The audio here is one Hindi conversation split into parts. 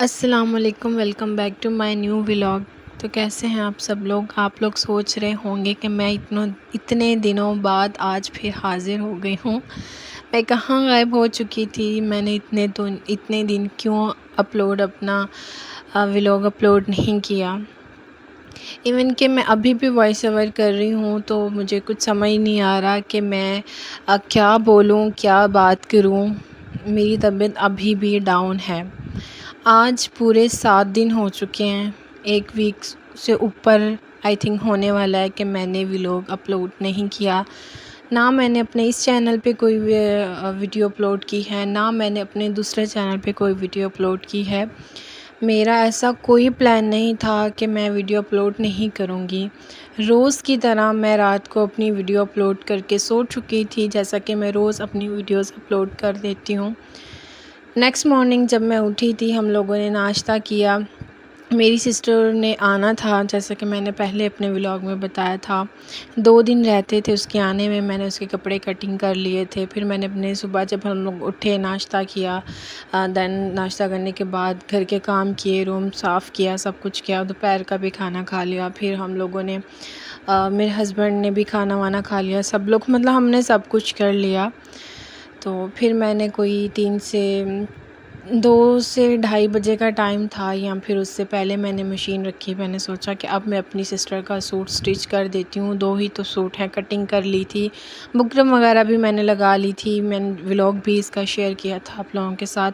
अस्सलामुअलैकुम, welcome back to my new vlog. तो कैसे हैं आप सब लोग? आप लोग सोच रहे होंगे कि मैं इतने दिनों बाद आज फिर हाज़िर हो गई हूँ। मैं कहाँ गायब हो चुकी थी? मैंने इतने दिन क्यों अपना व्लॉग अपलोड नहीं किया? इवन कि मैं अभी भी वॉइस ओवर कर रही हूँ तो मुझे कुछ समझ नहीं आ रहा कि मैं क्या बोलूँ, क्या बात करूँ। मेरी तबीयत अभी भी डाउन है। आज पूरे 7 दिन हो चुके हैं, 1 वीक से ऊपर आई थिंक होने वाला है कि मैंने व्लॉग अपलोड नहीं किया। ना मैंने अपने इस चैनल पे कोई वीडियो अपलोड की है, ना मैंने अपने दूसरे चैनल पे कोई वीडियो अपलोड की है। मेरा ऐसा कोई प्लान नहीं था कि मैं वीडियो अपलोड नहीं करूँगी। रोज़ की तरह मैं रात को अपनी वीडियो अपलोड करके सो चुकी थी, जैसा कि मैं रोज़ अपनी वीडियोस अपलोड कर देती हूँ। नेक्स्ट मॉर्निंग जब मैं उठी थी, हम लोगों ने नाश्ता किया। मेरी सिस्टर ने आना था, जैसा कि मैंने पहले अपने व्लॉग में बताया था। 2 दिन रहते थे उसके आने में, मैंने उसके कपड़े कटिंग कर लिए थे। फिर मैंने अपने सुबह जब हम लोग उठे नाश्ता किया, देन नाश्ता करने के बाद घर के काम किए, रूम साफ़ किया, सब कुछ किया। दोपहर का भी खाना खा लिया। फिर हम लोगों ने मेरे हस्बैंड ने भी खाना वाना खा लिया। सब लोग मतलब हमने सब कुछ कर लिया। तो फिर मैंने कोई 2 से ढाई बजे का टाइम था, या फिर उससे पहले मैंने मशीन रखी। मैंने सोचा कि अब मैं अपनी सिस्टर का सूट स्टिच कर देती हूँ। 2 ही तो सूट हैं, कटिंग कर ली थी, बुकरम वगैरह भी मैंने लगा ली थी। मैंने व्लॉग भी इसका शेयर किया था आप लोगों के साथ।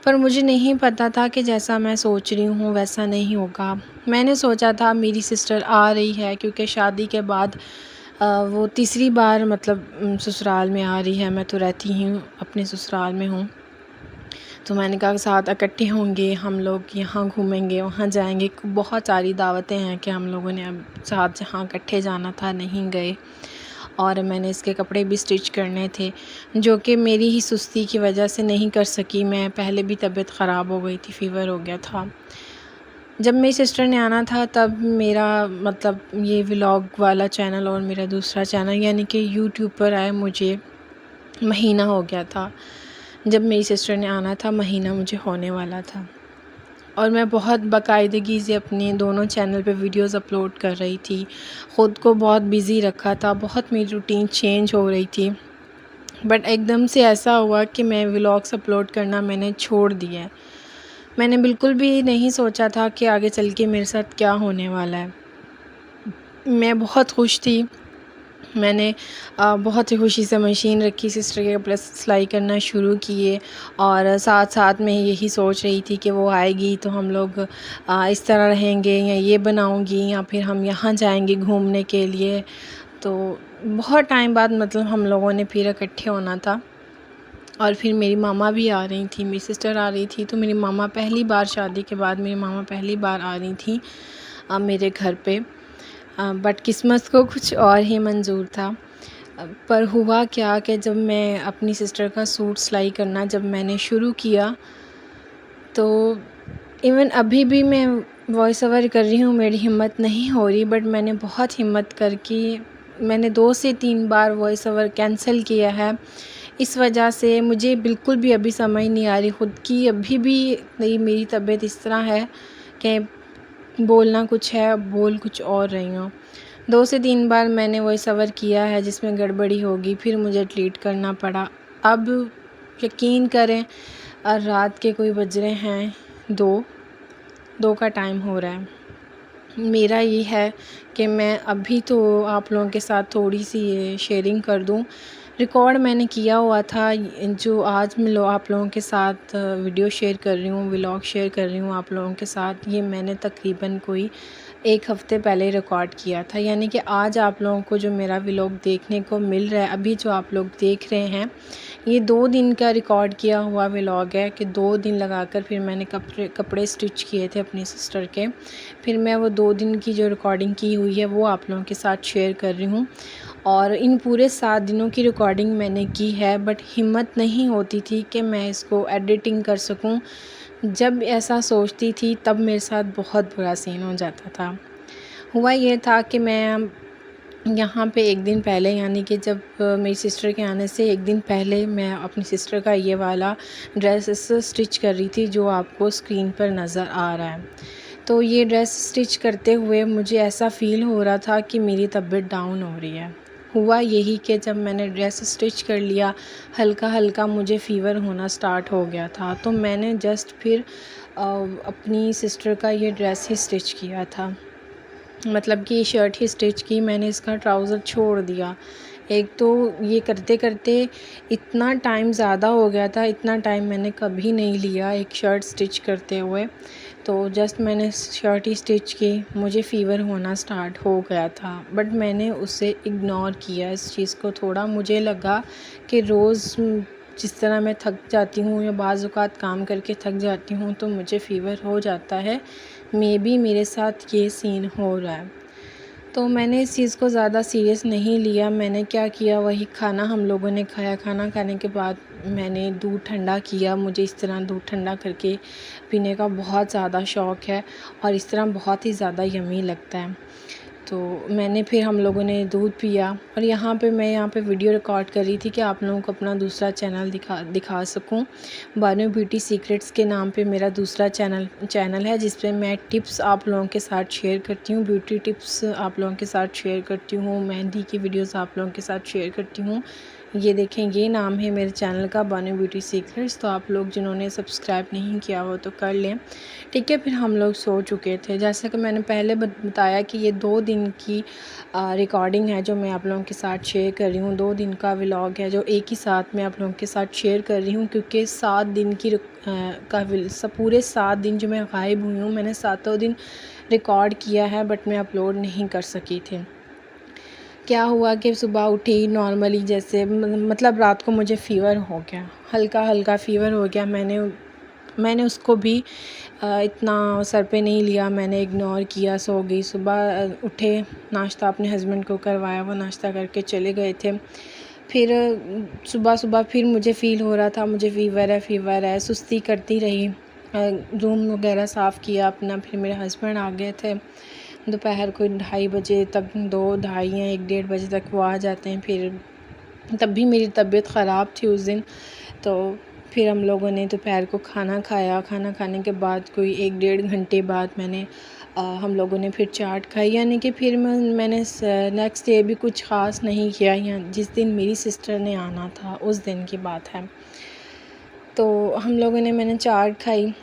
पर मुझे नहीं पता था कि जैसा मैं सोच रही हूँ वैसा नहीं होगा। मैंने सोचा था मेरी सिस्टर आ रही है, क्योंकि शादी के बाद वो तीसरी बार मतलब ससुराल में आ रही है। मैं तो रहती ही अपने ससुराल में हूँ। तो मैंने कहा साथ इकट्ठे होंगे हम लोग, यहाँ घूमेंगे, वहाँ जाएंगे। बहुत सारी दावतें हैं कि हम लोगों ने अब साथ जहाँ इकट्ठे जाना था नहीं गए। और मैंने इसके कपड़े भी स्टिच करने थे, जो कि मेरी ही सुस्ती की वजह से नहीं कर सकी। मैं पहले भी तबीयत ख़राब हो गई थी, फ़ीवर हो गया था। जब मेरी सिस्टर ने आना था तब मेरा मतलब ये व्लॉग वाला चैनल और मेरा दूसरा चैनल यानी कि यूट्यूब पर आए मुझे महीना हो गया था। जब मेरी सिस्टर ने आना था, महीना मुझे होने वाला था। और मैं बहुत बाकायदगी से अपने दोनों चैनल पे वीडियोस अपलोड कर रही थी। ख़ुद को बहुत बिज़ी रखा था, बहुत मेरी रूटीन चेंज हो रही थी। बट एकदम से ऐसा हुआ कि मैं व्लॉग्स अपलोड करना मैंने छोड़ दिया है। मैंने बिल्कुल भी नहीं सोचा था कि आगे चल के मेरे साथ क्या होने वाला है। मैं बहुत खुश थी। मैंने बहुत ही खुशी से मशीन रखी, सिस्टर के कपड़े सिलाई करना शुरू किए, और साथ साथ में यही सोच रही थी कि वो आएगी तो हम लोग इस तरह रहेंगे, या ये बनाऊंगी, या फिर हम यहाँ जाएंगे घूमने के लिए। तो बहुत टाइम बाद मतलब हम लोगों ने फिर इकट्ठे होना था। और फिर मेरी मामा भी आ रही थी, मेरी सिस्टर आ रही थी। तो मेरी मामा पहली बार, शादी के बाद मेरी मामा पहली बार आ रही थी मेरे घर पे। बट किस्मत को कुछ और ही मंज़ूर था। पर हुआ क्या कि जब मैं अपनी सिस्टर का सूट सिलाई करना जब मैंने शुरू किया, तो इवन अभी भी मैं वॉइस ओवर कर रही हूँ, मेरी हिम्मत नहीं हो रही। बट मैंने बहुत हिम्मत करके मैंने 2 से 3 बार वॉइस ओवर कैंसिल किया है। इस वजह से मुझे बिल्कुल भी अभी समझ नहीं आ रही ख़ुद की। अभी भी नहीं, मेरी तबीयत इस तरह है कि बोलना कुछ है, बोल कुछ और रही हूँ। 2 से 3 बार मैंने वॉइस ओवर किया है जिसमें गड़बड़ी होगी, फिर मुझे डिलीट करना पड़ा। अब यकीन करें, रात के कोई बज रहे हैं 2 का टाइम हो रहा है। मेरा ये है कि मैं अभी तो आप लोगों के साथ थोड़ी सी ये शेयरिंग कर दूं। रिकॉर्ड मैंने किया हुआ था, जो आज मैं आप लोगों के साथ वीडियो शेयर कर रही हूँ, व्लॉग शेयर कर रही हूँ आप लोगों के साथ। ये मैंने तकरीबन कोई 1 हफ़्ते पहले रिकॉर्ड किया था। यानी कि आज आप लोगों को जो मेरा व्लॉग देखने को मिल रहा है, अभी जो आप लोग देख रहे हैं, ये 2 दिन का रिकॉर्ड किया हुआ व्लॉग है। कि 2 दिन लगाकर फिर मैंने कपड़े स्टिच किए थे अपनी सिस्टर के। फिर मैं वो 2 दिन की जो रिकॉर्डिंग की हुई है वो आप लोगों के साथ शेयर कर रही हूँ। और इन पूरे 7 दिनों की रिकॉर्डिंग मैंने की है, बट हिम्मत नहीं होती थी कि मैं इसको एडिटिंग कर सकूं। जब ऐसा सोचती थी तब मेरे साथ बहुत बुरा सीन हो जाता था। हुआ ये था कि मैं यहाँ पे एक दिन पहले, यानी कि जब मेरी सिस्टर के आने से एक दिन पहले मैं अपनी सिस्टर का ये वाला ड्रेस स्टिच कर रही थी जो आपको स्क्रीन पर नज़र आ रहा है। तो ये ड्रेस स्टिच करते हुए मुझे ऐसा फ़ील हो रहा था कि मेरी तबीयत डाउन हो रही है। हुआ यही कि जब मैंने ड्रेस स्टिच कर लिया, हल्का हल्का मुझे फ़ीवर होना स्टार्ट हो गया था। तो मैंने जस्ट फिर अपनी सिस्टर का ये ड्रेस ही स्टिच किया था, मतलब कि शर्ट ही स्टिच की। मैंने इसका ट्राउज़र छोड़ दिया। एक तो ये करते करते इतना टाइम ज़्यादा हो गया था, इतना टाइम मैंने कभी नहीं लिया एक शर्ट स्टिच करते हुए। तो जस्ट मैंने शर्ट ही स्टिच की, मुझे फ़ीवर होना स्टार्ट हो गया था, बट मैंने उसे इग्नोर किया इस चीज़ को। थोड़ा मुझे लगा कि रोज़ जिस तरह मैं थक जाती हूँ या बाज़ औक़ात काम करके थक जाती हूँ तो मुझे फ़ीवर हो जाता है, मेबी मेरे साथ ये सीन हो रहा है। तो मैंने इस चीज़ को ज़्यादा सीरियस नहीं लिया। मैंने क्या किया, वही खाना हम लोगों ने खाया। खाना खाने के बाद मैंने दूध ठंडा किया। मुझे इस तरह दूध ठंडा करके पीने का बहुत ज़्यादा शौक़ है और इस तरह बहुत ही ज़्यादा यम्मी लगता है। तो मैंने फिर हम लोगों ने दूध पिया और मैं यहाँ पे वीडियो रिकॉर्ड कर रही थी कि आप लोगों को अपना दूसरा चैनल दिखा सकूँ। बानो ब्यूटी सीक्रेट्स के नाम पे मेरा दूसरा चैनल है, जिस पे मैं टिप्स आप लोगों के साथ शेयर करती हूँ, ब्यूटी टिप्स आप लोगों के साथ शेयर करती हूँ, मेहंदी की वीडियोस आप लोगों के साथ शेयर करती हूँ। ये देखें, ये नाम है मेरे चैनल का, बानो ब्यूटी सीक्रेट्स। तो आप लोग जिन्होंने सब्सक्राइब नहीं किया हो तो कर लें, ठीक है। फिर हम लोग सो चुके थे। जैसा कि मैंने पहले बताया कि ये 2 दिन की रिकॉर्डिंग है जो मैं आप लोगों के साथ शेयर कर रही हूँ। 2 दिन का व्लॉग है जो एक ही साथ मैं आप लोगों के साथ शेयर कर रही हूँ, क्योंकि 7 दिन की पूरे 7 दिन जो मैं गायब हुई हूँ, मैंने सातों दिन रिकॉर्ड किया है, बट मैं अपलोड नहीं कर सकी थी। क्या हुआ कि सुबह उठी नॉर्मली, जैसे मतलब रात को मुझे फ़ीवर हो गया, हल्का हल्का फ़ीवर हो गया। मैंने उसको भी इतना सर पे नहीं लिया, मैंने इग्नोर किया, सो गई। सुबह उठे, नाश्ता अपने हस्बैंड को करवाया, वो नाश्ता करके चले गए थे। फिर सुबह फिर मुझे फ़ील हो रहा था मुझे फ़ीवर है, सुस्ती करती रही। रूम वगैरह साफ़ किया अपना। फिर मेरे हस्बैंड आ गए थे दोपहर को 2:30 बजे तक, 2 ढाई या 1 डेढ़ बजे तक वो आ जाते हैं। फिर तब भी मेरी तबीयत ख़राब थी उस दिन। तो फिर हम लोगों ने दोपहर को खाना खाया। खाना खाने के बाद कोई 1 डेढ़ घंटे बाद हम लोगों ने फिर चाट खाई, यानी कि फिर मैंने नेक्स्ट डे भी कुछ ख़ास नहीं किया। जिस दिन मेरी सिस्टर ने आना था उस दिन की बात है। तो मैंने चाट खाई,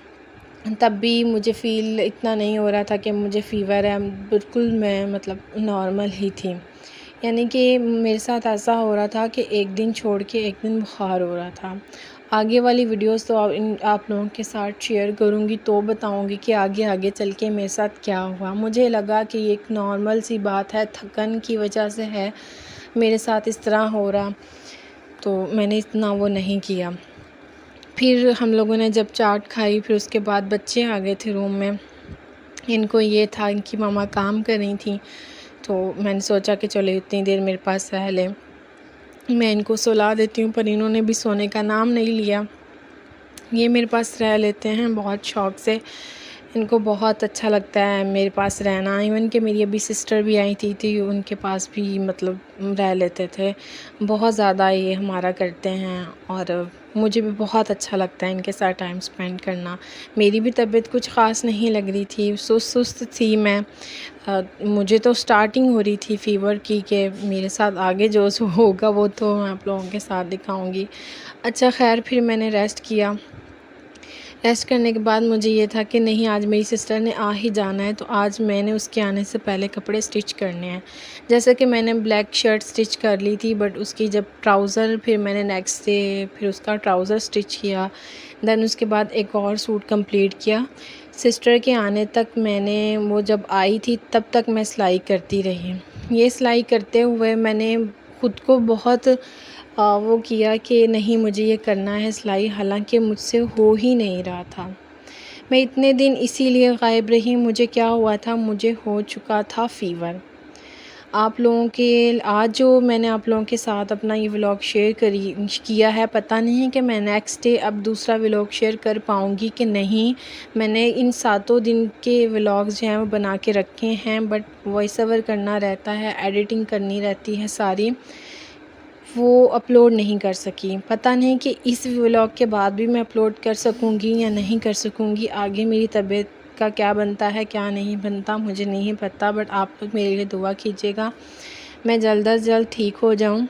तब भी मुझे फ़ील इतना नहीं हो रहा था कि मुझे फ़ीवर है। बिल्कुल मैं मतलब नॉर्मल ही थी। यानी कि मेरे साथ ऐसा हो रहा था कि एक दिन छोड़ के एक दिन बुखार हो रहा था। आगे वाली वीडियोस तो आप लोगों के साथ शेयर करूँगी, तो बताऊँगी कि आगे चल के मेरे साथ क्या हुआ। मुझे लगा कि ये एक नॉर्मल सी बात है, थकन की वजह से है मेरे साथ इस तरह हो रहा, तो मैंने इतना वो नहीं किया। फिर हम लोगों ने जब चाट खाई, फिर उसके बाद बच्चे आ गए थे रूम में। इनको ये था, इनकी मम्मा काम कर रही थी, तो मैंने सोचा कि चलो इतनी देर मेरे पास रह लें, मैं इनको सुला देती हूँ। पर इन्होंने भी सोने का नाम नहीं लिया। ये मेरे पास रह लेते हैं बहुत शौक़ से। इनको बहुत अच्छा लगता है मेरे पास रहना। इवन कि मेरी अभी सिस्टर भी आई थी उनके पास भी मतलब रह लेते थे। बहुत ज़्यादा ये हमारा करते हैं और मुझे भी बहुत अच्छा लगता है इनके साथ टाइम स्पेंड करना। मेरी भी तबीयत कुछ ख़ास नहीं लग रही थी, सुस्त थी मैं। मुझे तो स्टार्टिंग हो रही थी फ़ीवर की, कि मेरे साथ आगे जो होगा वो तो मैं आप लोगों के साथ दिखाऊंगी। अच्छा खैर, फिर मैंने रेस्ट किया। रेस्ट करने के बाद मुझे ये था कि नहीं, आज मेरी सिस्टर ने आ ही जाना है, तो आज मैंने उसके आने से पहले कपड़े स्टिच करने हैं। जैसे कि मैंने ब्लैक शर्ट स्टिच कर ली थी, बट उसकी जब ट्राउज़र, फिर मैंने नेक्स्ट डे फिर उसका ट्राउज़र स्टिच किया। देन उसके बाद एक और सूट कंप्लीट किया। सिस्टर के आने तक मैंने, वो जब आई थी तब तक मैं सिलाई करती रही। ये सिलाई करते हुए मैंने ख़ुद को बहुत वो किया कि नहीं, मुझे ये करना है सिलाई, हालांकि मुझसे हो ही नहीं रहा था। मैं इतने दिन इसीलिए गायब रही। मुझे क्या हुआ था, मुझे हो चुका था फ़ीवर। आप लोगों के आज जो मैंने आप लोगों के साथ अपना ये व्लॉग शेयर किया है, पता नहीं कि मैं नेक्स्ट डे अब दूसरा व्लॉग शेयर कर पाऊँगी कि नहीं। मैंने इन 7 दिन के व्लॉग्स जो हैं वो बना के रखे हैं, बट वॉइस ओवर करना रहता है, एडिटिंग करनी रहती है सारी, वो अपलोड नहीं कर सकी। पता नहीं कि इस व्लॉग के बाद भी मैं अपलोड कर सकूँगी या नहीं कर सकूँगी। आगे मेरी तबीयत का क्या बनता है, क्या नहीं बनता, मुझे नहीं पता, बट आप लोग मेरे लिए दुआ कीजिएगा मैं जल्द अज़ जल्द ठीक हो जाऊँ।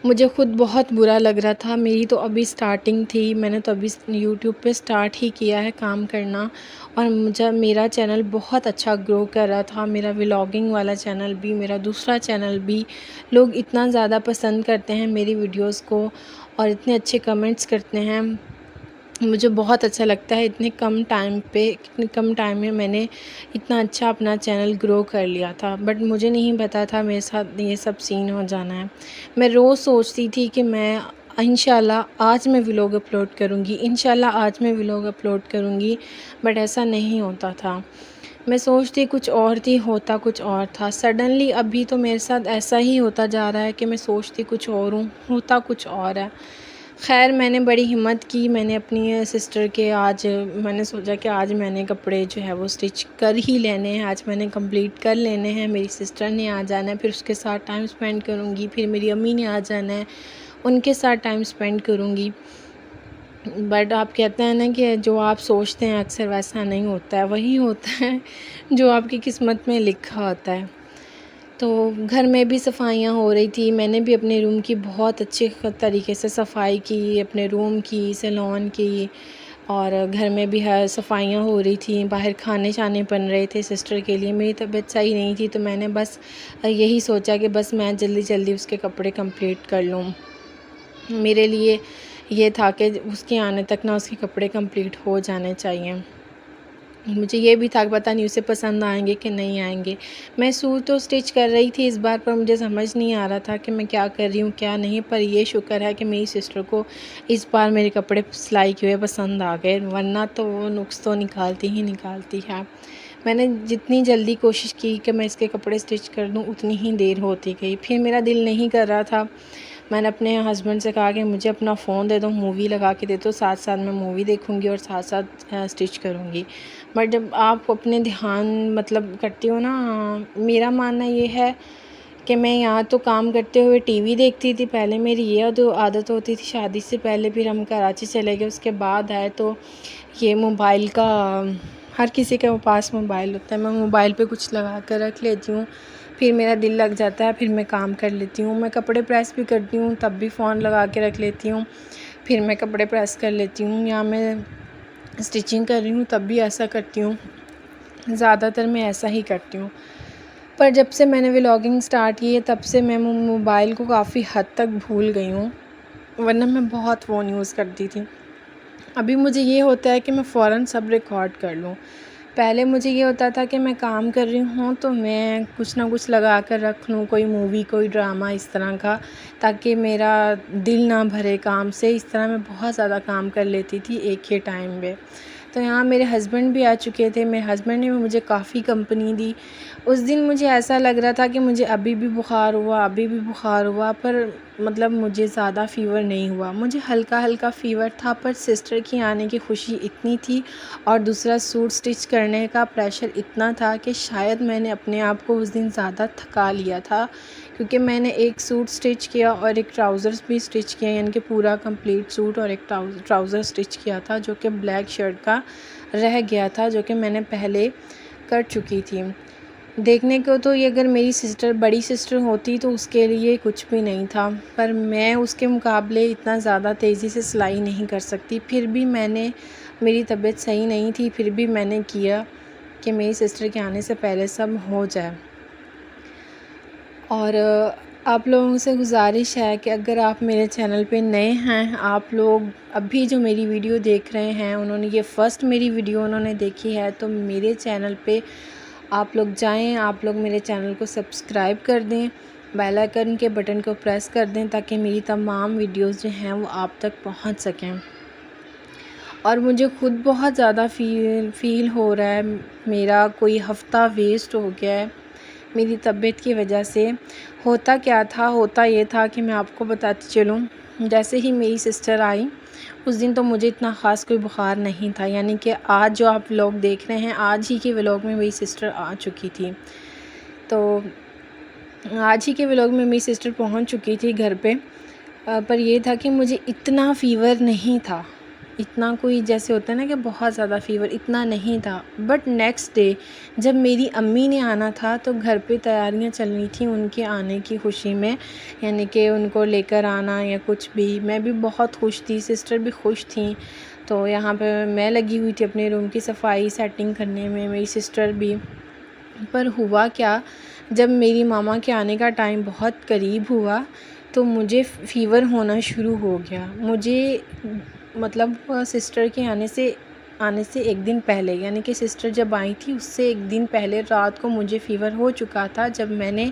मुझे ख़ुद बहुत बुरा लग रहा था। मेरी तो अभी स्टार्टिंग थी, मैंने तो अभी यूट्यूब पे स्टार्ट ही किया है काम करना, और मेरा चैनल बहुत अच्छा ग्रो कर रहा था। मेरा व्लॉगिंग वाला चैनल भी, मेरा दूसरा चैनल भी, लोग इतना ज़्यादा पसंद करते हैं मेरी वीडियोस को और इतने अच्छे कमेंट्स करते हैं। मुझे बहुत अच्छा लगता है इतने कम टाइम में मैंने इतना अच्छा अपना चैनल ग्रो कर लिया था, बट मुझे नहीं पता था मेरे साथ ये सब सीन हो जाना है। मैं रोज़ सोचती थी कि मैं इंशाल्लाह आज मैं व्लॉग अपलोड करूँगी, इंशाल्लाह आज मैं व्लॉग अपलोड करूँगी, बट ऐसा नहीं होता था। मैं सोचती कुछ और थी, होता कुछ और था। सडनली अभी तो मेरे साथ ऐसा ही होता जा रहा है कि मैं सोचती कुछ और हूँ, होता कुछ और है। ख़ैर मैंने बड़ी हिम्मत की, मैंने अपनी सिस्टर के आज मैंने सोचा कि आज मैंने कपड़े जो है वो स्टिच कर ही लेने हैं, आज मैंने कंप्लीट कर लेने हैं। मेरी सिस्टर ने आ जाना है, फिर उसके साथ टाइम स्पेंड करूँगी, फिर मेरी अम्मी ने आ जाना है, उनके साथ टाइम स्पेंड करूँगी। बट आप कहते हैं ना कि जो आप सोचते हैं अक्सर वैसा नहीं होता है, वही होता है जो आपकी किस्मत में लिखा होता है। तो घर में भी सफाइयाँ हो रही थी, मैंने भी अपने रूम की बहुत अच्छे तरीके से सफाई की, अपने रूम की, सैलून की, और घर में भी सफाइयाँ हो रही थी। बाहर खाने शाने बन रहे थे सिस्टर के लिए। मेरी तबीयत सही नहीं थी, तो मैंने बस यही सोचा कि बस मैं जल्दी जल्दी उसके कपड़े कंप्लीट कर लूँ। मेरे लिए ये था कि उसके आने तक ना उसके कपड़े कंप्लीट हो जाने चाहिए। मुझे ये भी था कि पता नहीं उसे पसंद आएंगे कि नहीं आएंगे। मैं सूट तो स्टिच कर रही थी इस बार, पर मुझे समझ नहीं आ रहा था कि मैं क्या कर रही हूँ क्या नहीं। पर ये शुक्र है कि मेरी सिस्टर को इस बार मेरे कपड़े सिलाई किए हुए पसंद आ गए, वरना तो वो नुक्स तो निकालती ही निकालती है। मैंने जितनी जल्दी कोशिश की कि मैं इसके कपड़े स्टिच कर दूँ, उतनी ही देर होती गई। फिर मेरा दिल नहीं कर रहा था, मैंने अपने हस्बैंड से कहा कि मुझे अपना फ़ोन दे दो, मूवी लगा के दे दो, साथ साथ मैं मूवी देखूँगी और साथ साथ स्टिच करूँगी। बट जब आप अपने ध्यान करती हो ना, मेरा मानना ये है कि मैं यहाँ तो काम करते हुए टीवी देखती थी पहले, मेरी ये तो आदत होती थी शादी से पहले। फिर हम कराची चले गए, उसके बाद आए तो ये मोबाइल का, हर किसी के पास मोबाइल होता है, मैं मोबाइल पे कुछ लगा कर रख लेती हूँ, फिर मेरा दिल लग जाता है, फिर मैं काम कर लेती हूँ। मैं कपड़े प्रेस भी करती हूँ तब भी फ़ोन लगा के रख लेती हूँ, फिर मैं कपड़े प्रेस कर लेती हूँ। या मैं स्टिचिंग कर रही हूँ तब भी ऐसा करती हूँ, ज़्यादातर मैं ऐसा ही करती हूँ। पर जब से मैंने व्लॉगिंग स्टार्ट की है तब से मैं मोबाइल को काफ़ी हद तक भूल गई हूँ, वरना मैं बहुत फ़ोन यूज़ करती थी। अभी मुझे ये होता है कि मैं फ़ौरन सब रिकॉर्ड कर लूँ। पहले मुझे ये होता था कि मैं काम कर रही हूँ तो मैं कुछ ना कुछ लगा कर रख लूँ, कोई मूवी, कोई ड्रामा इस तरह का, ताकि मेरा दिल ना भरे काम से। इस तरह मैं बहुत ज़्यादा काम कर लेती थी एक ही टाइम पे। तो यहाँ मेरे हस्बैंड भी आ चुके थे, मेरे हस्बैंड ने भी मुझे काफ़ी कंपनी दी। उस दिन मुझे ऐसा लग रहा था कि मुझे अभी भी बुखार हुआ, पर मुझे ज़्यादा फ़ीवर नहीं हुआ, मुझे हल्का हल्का फ़ीवर था। पर सिस्टर की आने की खुशी इतनी थी और दूसरा सूट स्टिच करने का प्रेशर इतना था कि शायद मैंने अपने आप को उस दिन ज़्यादा थका लिया था, क्योंकि मैंने एक सूट स्टिच किया और एक ट्राउज़र्स भी स्टिच किया, यानी कि पूरा कंप्लीट सूट और एक ट्राउज़र स्टिच किया था, जो कि ब्लैक शर्ट का रह गया था, जो कि मैंने पहले कर चुकी थी। देखने को तो ये अगर मेरी बड़ी सिस्टर होती तो उसके लिए कुछ भी नहीं था, पर मैं उसके मुकाबले इतना ज़्यादा तेज़ी से सिलाई नहीं कर सकती। फिर भी मेरी तबीयत सही नहीं थी, फिर भी मैंने किया कि मेरी सिस्टर के आने से पहले सब हो जाए। और आप लोगों से गुज़ारिश है कि अगर आप मेरे चैनल पे नए हैं, आप लोग अभी जो मेरी वीडियो देख रहे हैं, उन्होंने ये फ़र्स्ट मेरी वीडियो उन्होंने देखी है, तो मेरे चैनल पे आप लोग जाएं, आप लोग मेरे चैनल को सब्सक्राइब कर दें, बेल आइकन के बटन को प्रेस कर दें, ताकि मेरी तमाम वीडियोस जो हैं वो आप तक पहुंच सकें। और मुझे ख़ुद बहुत ज़्यादा फ़ील हो रहा है, मेरा कोई हफ़्ता वेस्ट हो गया है। मेरी तबीयत की वजह से। होता क्या था, होता ये था कि मैं आपको बताती चलूँ, जैसे ही मेरी सिस्टर आई उस दिन तो मुझे इतना ख़ास कोई बुखार नहीं था, यानी कि आज जो आप व्लॉग देख रहे हैं, आज ही के व्लॉग में मेरी सिस्टर आ चुकी थी। तो आज ही के व्लॉग में मेरी सिस्टर पहुंच चुकी थी घर पे। पर ये था कि मुझे इतना फ़ीवर नहीं था, इतना कोई जैसे होता है ना कि बहुत ज़्यादा फ़ीवर, इतना नहीं था। बट नेक्स्ट डे जब मेरी अम्मी ने आना था तो घर पे तैयारियां चल रही थी उनके आने की खुशी में, यानी कि उनको लेकर आना या कुछ भी। मैं भी बहुत खुश थी, सिस्टर भी खुश थी। तो यहाँ पे मैं लगी हुई थी अपने रूम की सफाई सेटिंग करने में, मेरी सिस्टर भी। पर हुआ क्या, जब मेरी मामा के आने का टाइम बहुत करीब हुआ तो मुझे फ़ीवर होना शुरू हो गया। मुझे मतलब सिस्टर के आने से एक दिन पहले, यानी कि सिस्टर जब आई थी उससे एक दिन पहले रात को मुझे फ़ीवर हो चुका था। जब मैंने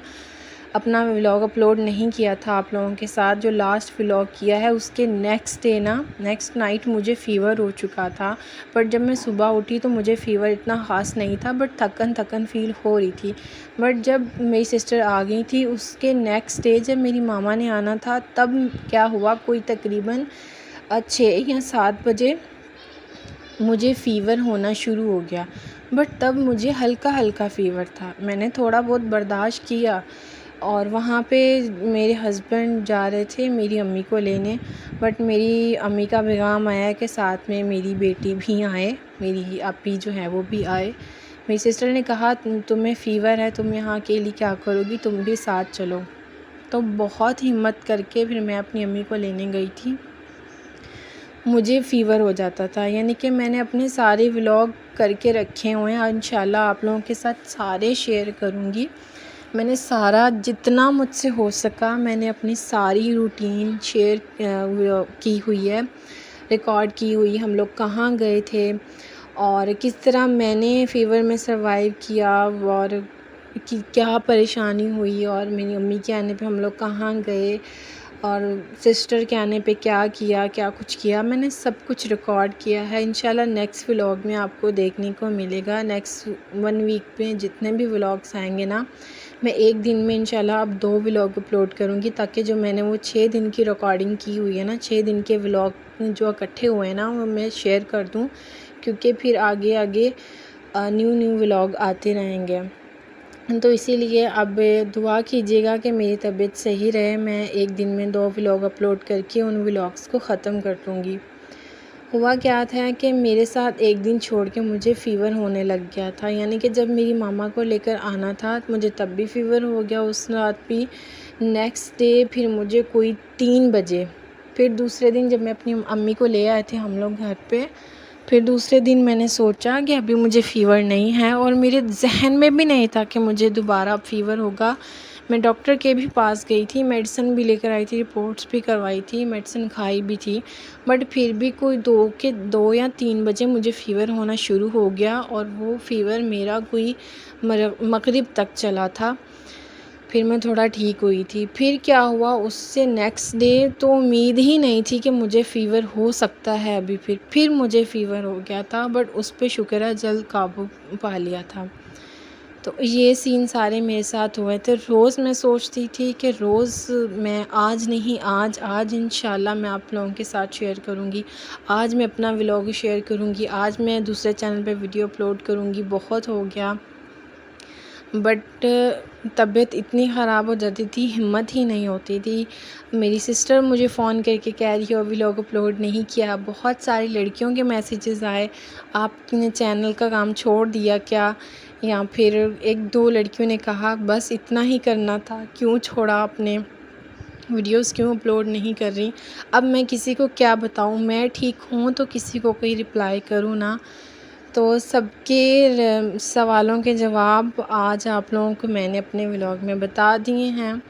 अपना व्लॉग अपलोड नहीं किया था आप लोगों के साथ, जो लास्ट व्लॉग किया है, उसके नेक्स्ट नाइट मुझे फ़ीवर हो चुका था। बट जब मैं सुबह उठी तो मुझे फ़ीवर इतना ख़ास नहीं था, बट थकन फ़ील हो रही थी। बट जब मेरी सिस्टर आ गई थी उसके नेक्स्ट डे जब मेरी मामा ने आना था, तब क्या हुआ, कोई तकरीबन 6 या 7 बजे मुझे फ़ीवर होना शुरू हो गया। बट तब मुझे हल्का हल्का फ़ीवर था, मैंने थोड़ा बहुत बर्दाश्त किया। और वहाँ पे मेरे हस्बैंड जा रहे थे मेरी अम्मी को लेने, बट मेरी अम्मी का पैगाम आया कि साथ में मेरी बेटी भी आए, मेरी आपी जो है वो भी आए। मेरी सिस्टर ने कहा तुम्हें फ़ीवर है, तुम यहाँ अकेली क्या करोगी, तुम भी साथ चलो। तो बहुत हिम्मत करके फिर मैं अपनी अम्मी को लेने गई थी। मुझे फ़ीवर हो जाता था, यानी कि मैंने अपने सारे व्लॉग करके रखे हुए हैं, इंशाल्लाह आप लोगों के साथ सारे शेयर करूँगी। मैंने सारा जितना मुझसे हो सका मैंने अपनी सारी रूटीन शेयर की हुई है, रिकॉर्ड की हुई। हम लोग कहाँ गए थे और किस तरह मैंने फ़ीवर में सर्वाइव किया और कि क्या परेशानी हुई, और मेरी अम्मी के आने पे हम लोग कहाँ गए और सिस्टर के आने पे क्या किया, क्या कुछ किया, मैंने सब कुछ रिकॉर्ड किया है। इंशाल्लाह नेक्स्ट व्लॉग में आपको देखने को मिलेगा। नेक्स्ट 1 वीक में जितने भी व्लॉग्स आएंगे ना, मैं एक दिन में इंशाल्लाह अब 2 व्लॉग अपलोड करूँगी, ताकि जो मैंने वो 6 दिन की रिकॉर्डिंग की हुई है ना, 6 दिन के व्लॉग जो इकट्ठे हुए हैं ना, वो मैं शेयर कर दूँ, क्योंकि फिर आगे आगे न्यू व्लॉग आते रहेंगे। तो इसीलिए अब दुआ कीजिएगा कि मेरी तबीयत सही रहे, मैं एक दिन में 2 व्लॉग अपलोड करके उन व्लॉग्स को ख़त्म कर दूँगी। हुआ क्या था कि मेरे साथ एक दिन छोड़ के मुझे फ़ीवर होने लग गया था, यानी कि जब मेरी मामा को लेकर आना था मुझे तब भी फ़ीवर हो गया उस रात भी। नेक्स्ट डे फिर मुझे कोई 3 बजे, फिर दूसरे दिन जब मैं अपनी अम्मी को ले आए थे हम लोग घर पे, फिर दूसरे दिन मैंने सोचा कि अभी मुझे फ़ीवर नहीं है, और मेरे जहन में भी नहीं था कि मुझे दोबारा फ़ीवर होगा। मैं डॉक्टर के भी पास गई थी, मेडिसिन भी लेकर आई थी, रिपोर्ट्स भी करवाई थी, मेडिसिन खाई भी थी, बट फिर भी कोई 2 या 3 बजे मुझे फ़ीवर होना शुरू हो गया, और वो फ़ीवर मेरा कोई मगरिब तक चला था। फिर मैं थोड़ा ठीक हुई थी। फिर क्या हुआ, उससे नेक्स्ट डे तो उम्मीद ही नहीं थी कि मुझे फ़ीवर हो सकता है अभी, फिर मुझे फ़ीवर हो गया था, बट उस पे शुक्र है जल्द काबू पा लिया था। तो ये सीन सारे मेरे साथ हुए थे। रोज़ मैं सोचती थी कि रोज़ मैं आज नहीं आज इंशाल्लाह मैं आप लोगों के साथ शेयर करूँगी, आज मैं अपना व्लॉग शेयर करूँगी, आज मैं दूसरे चैनल पे वीडियो अपलोड करूँगी। बहुत हो गया, बट तबीयत इतनी ख़राब हो जाती थी, हिम्मत ही नहीं होती थी। मेरी सिस्टर मुझे फ़ोन करके कह रही हो व्लॉग अपलोड नहीं किया। बहुत सारी लड़कियों के मैसेजेस आए, आपने चैनल का काम छोड़ दिया क्या, या फिर 1-2 लड़कियों ने कहा बस इतना ही करना था, क्यों छोड़ा आपने, वीडियोस क्यों अपलोड नहीं कर रही। अब मैं किसी को क्या बताऊँ, मैं ठीक हूँ तो किसी को कोई रिप्लाई करूँ ना। तो सबके सवालों के जवाब आज आप लोगों को मैंने अपने व्लॉग में बता दिए हैं।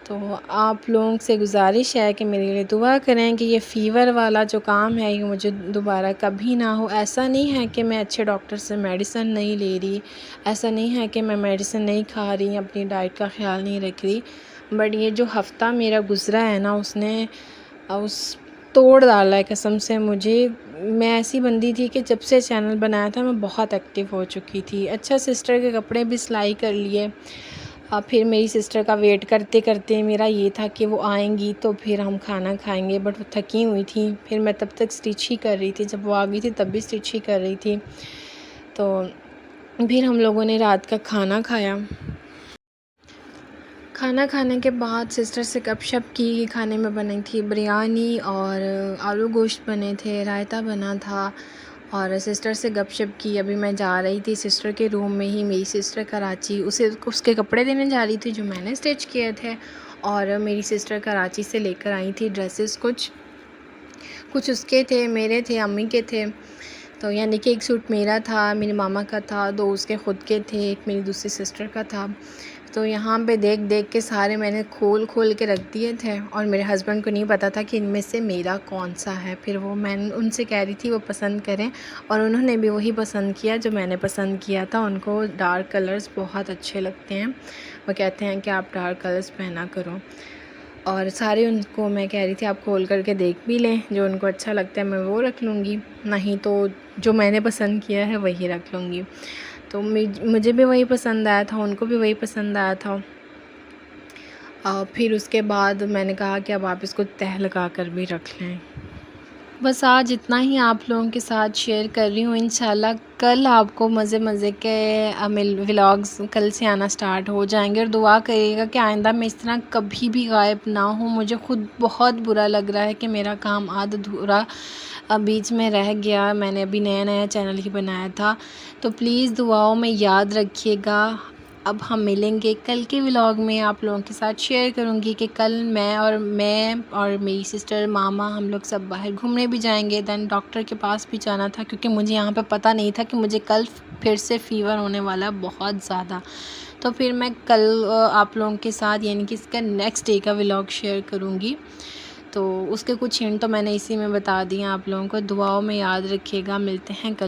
तो आप लोगों से गुजारिश है कि मेरे लिए दुआ करें कि ये फ़ीवर वाला जो काम है ये मुझे दोबारा कभी ना हो। ऐसा नहीं है कि मैं अच्छे डॉक्टर से मेडिसिन नहीं ले रही, ऐसा नहीं है कि मैं मेडिसिन नहीं खा रही, अपनी डाइट का ख्याल नहीं रख रही, बट ये जो हफ़्ता मेरा गुज़रा है ना, उसने उस तोड़ डाला है कसम से मुझे। मैं ऐसी बंदी थी कि जब से चैनल बनाया था मैं बहुत एक्टिव हो चुकी थी। अच्छा, सिस्टर के कपड़े भी सिलाई कर लिए। फिर मेरी सिस्टर का वेट करते करते मेरा ये था कि वो आएंगी तो फिर हम खाना खाएंगे, बट वो थकी हुई थी। फिर मैं तब तक स्टिच ही कर रही थी, जब वो आ गई थी तब भी स्टिच ही कर रही थी। तो फिर हम लोगों ने रात का खाना खाया। खाना खाने के बाद सिस्टर से गपशप की। खाने में बनी थी बिरयानी और आलू गोश्त बने थे, रायता बना था और सिस्टर से गपशप की। अभी मैं जा रही थी सिस्टर के रूम में ही। मेरी सिस्टर कराची, उसके कपड़े देने जा रही थी जो मैंने स्टिच किए थे, और मेरी सिस्टर कराची से लेकर आई थी ड्रेसेस। कुछ उसके थे, मेरे थे, अम्मी के थे। तो यानी कि एक सूट मेरा था, मेरे मामा का था, 2 उसके ख़ुद के थे, एक मेरी दूसरी सिस्टर का था। तो यहाँ पे देख देख के सारे मैंने खोल के रख दिए थे, और मेरे हस्बैंड को नहीं पता था कि इनमें से मेरा कौन सा है। फिर मैं उनसे कह रही थी वो पसंद करें, और उन्होंने भी वही पसंद किया जो मैंने पसंद किया था। उनको डार्क कलर्स बहुत अच्छे लगते हैं, वो कहते हैं कि आप डार्क कलर्स पहना करो। और सारे उनको मैं कह रही थी आप खोल करके देख भी लें, जो उनको अच्छा लगता है मैं वो रख लूँगी, नहीं तो जो मैंने पसंद किया है वही रख लूँगी। तो मुझे भी वही पसंद आया था, उनको भी वही पसंद आया था। फिर उसके बाद मैंने कहा कि अब आप इसको तह लगा कर भी रख लें। बस आज इतना ही आप लोगों के साथ शेयर कर रही हूँ। इंशाल्लाह कल आपको मज़े के व्लॉग्स कल से आना स्टार्ट हो जाएंगे, और दुआ करिएगा कि आइंदा मैं इस तरह कभी भी गायब ना हूँ। मुझे ख़ुद बहुत बुरा लग रहा है कि मेरा काम आधा अधूरा बीच में रह गया। मैंने अभी नया चैनल ही बनाया था, तो प्लीज़ दुआओं में याद रखिएगा। अब हम मिलेंगे कल के व्लॉग में। आप लोगों के साथ शेयर करूंगी कि कल मैं और मेरी सिस्टर, मामा, हम लोग सब बाहर घूमने भी जाएंगे। दैन डॉक्टर के पास भी जाना था, क्योंकि मुझे यहाँ पे पता नहीं था कि मुझे कल फिर से फ़ीवर होने वाला बहुत ज़्यादा। तो फिर मैं कल आप लोगों के साथ यानी कि इसका नेक्स्ट डे का व्लॉग शेयर करूँगी। तो उसके कुछ हिंट तो मैंने इसी में बता दिए आप लोगों को। दुआओं में याद रखिएगा। मिलते हैं कल।